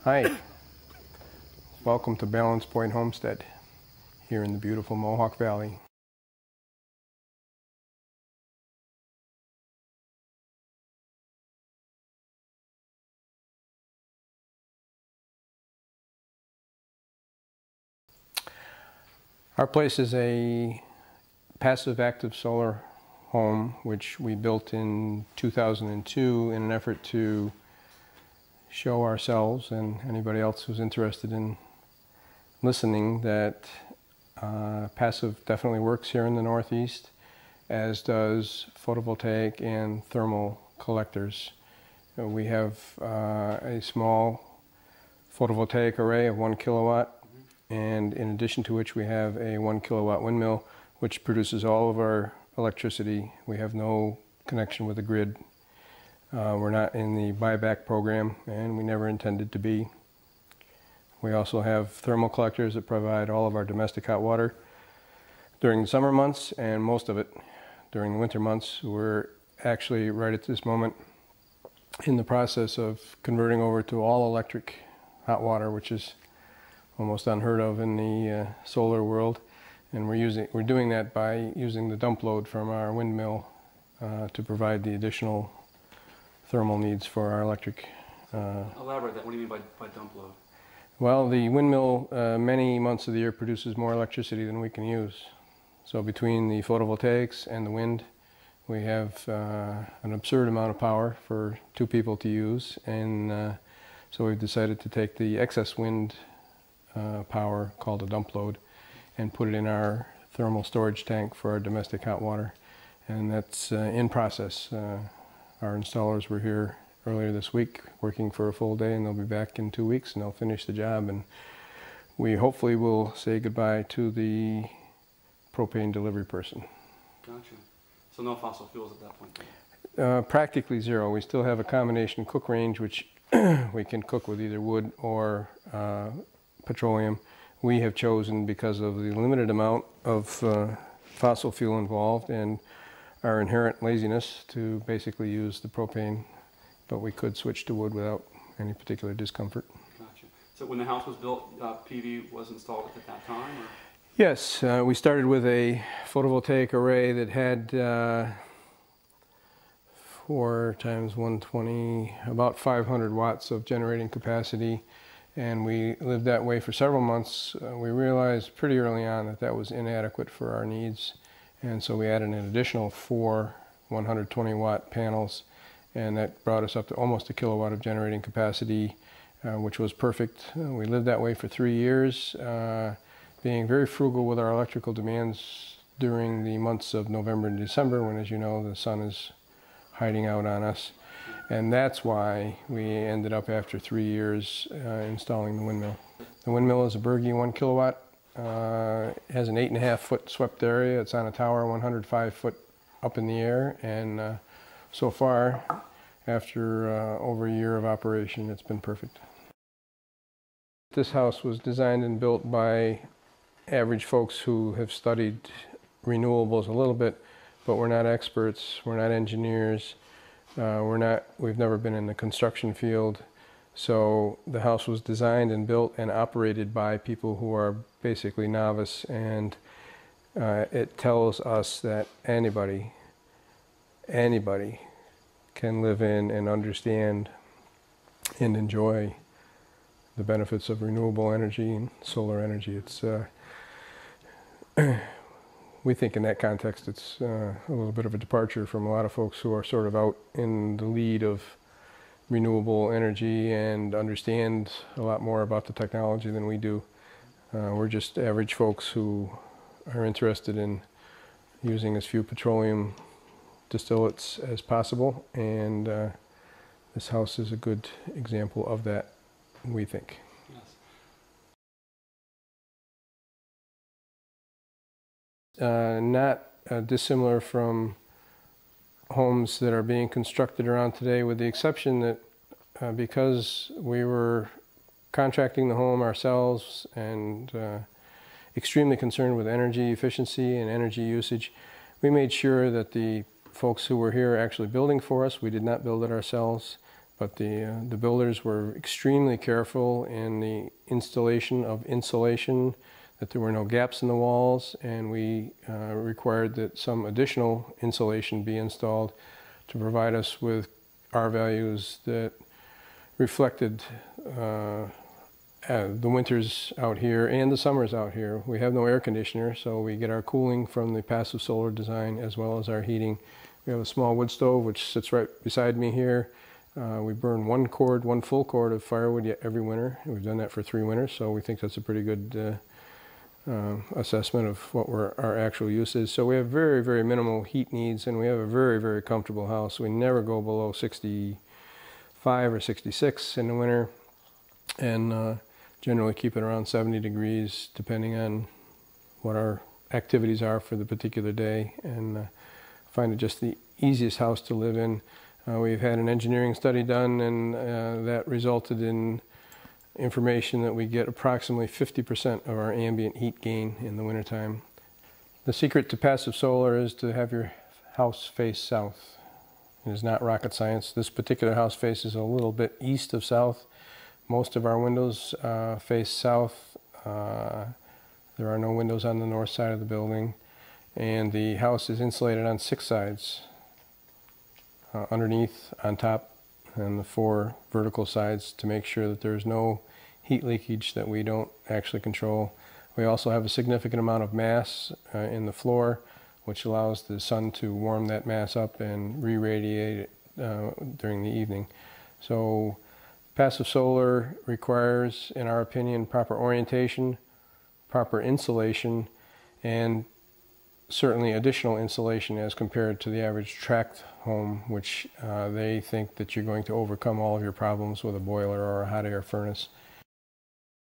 Hi, welcome to Balance Point Homestead here in the beautiful Mohawk Valley. Our place is a passive active solar home which we built in 2002 in an effort to show ourselves and anybody else who's interested in listening that passive definitely works here in the Northeast, as does photovoltaic and thermal collectors. We have a small photovoltaic array of 1 kilowatt, and in addition to which we have a 1 kilowatt windmill which produces all of our electricity. We have no connection with the grid. We're not in the buyback program, and we never intended to be. We also have thermal collectors that provide all of our domestic hot water during the summer months and most of it during the winter months. We're actually right at this moment in the process of converting over to all electric hot water, which is almost unheard of in the solar world, and we're doing that by using the dump load from our windmill to provide the additional thermal needs for our electric. Elaborate that. What do you mean by dump load? Well, the windmill many months of the year produces more electricity than we can use. So between the photovoltaics and the wind, we have an absurd amount of power for 2 people to use, and so we've decided to take the excess wind power, called a dump load, and put it in our thermal storage tank for our domestic hot water, and that's in process. Our installers were here earlier this week working for a full day, and they'll be back in 2 weeks and they'll finish the job, and we hopefully will say goodbye to the propane delivery person. Gotcha. So no fossil fuels at that point? Practically zero. We still have a combination cook range which we can cook with either wood or petroleum. We have chosen, because of the limited amount of fossil fuel involved and our inherent laziness, to basically use the propane, but we could switch to wood without any particular discomfort. Gotcha. So when the house was built, PV was installed at that time? Or? Yes, we started with a photovoltaic array that had 4 times 120, about 500 watts of generating capacity, and we lived that way for several months. We realized pretty early on that that was inadequate for our needs, and so we added an additional 4 120 watt panels, and that brought us up to almost 1 kilowatt of generating capacity, which was perfect. We lived that way for 3 years, being very frugal with our electrical demands during the months of November and December, when, as you know, the sun is hiding out on us. And that's why we ended up, after 3 years, installing the windmill. The windmill is a Berge 1 kilowatt. It has an 8.5 foot swept area. It's on a tower 105 foot up in the air, and so far, after over a year of operation, it's been perfect. This house was designed and built by average folks who have studied renewables a little bit, but we're not experts, we're not engineers. We've never been in the construction field, so the house was designed and built and operated by people who are basically novice, and it tells us that anybody can live in and understand and enjoy the benefits of renewable energy and solar energy. It's we think in that context it's a little bit of a departure from a lot of folks who are sort of out in the lead of renewable energy and understand a lot more about the technology than we do. We're just average folks who are interested in using as few petroleum distillates as possible, and this house is a good example of that, we think. Not dissimilar from homes that are being constructed around today, with the exception that because we were contracting the home ourselves and extremely concerned with energy efficiency and energy usage, we made sure that the folks who were here actually building for us, we did not build it ourselves, But the builders were extremely careful in the installation of insulation, that there were no gaps in the walls, and we required that some additional insulation be installed to provide us with R values that reflected the winters out here and the summers out here. We have no air conditioner, so we get our cooling from the passive solar design as well as our heating. We have a small wood stove which sits right beside me here. We burn one full cord of firewood every winter. We've done that for 3 winters, so we think that's a pretty good assessment of what our actual use is. So we have very, very minimal heat needs, and we have a very, very comfortable house. We never go below 65 or 66 in the winter, and generally keep it around 70 degrees depending on what our activities are for the particular day, and find it just the easiest house to live in. We've had an engineering study done, and that resulted in information that we get approximately 50% of our ambient heat gain in the wintertime. The secret to passive solar is to have your house face south. It is not rocket science. This particular house faces a little bit east of south. Most of our windows face south. There are no windows on the north side of the building, and the house is insulated on 6 sides. Underneath, on top, and the 4 vertical sides, to make sure that there's no heat leakage that we don't actually control. We also have a significant amount of mass in the floor, which allows the sun to warm that mass up and re-radiate it during the evening. So passive solar requires, in our opinion, proper orientation, proper insulation, and certainly additional insulation as compared to the average tract home, which they think that you're going to overcome all of your problems with a boiler or a hot air furnace.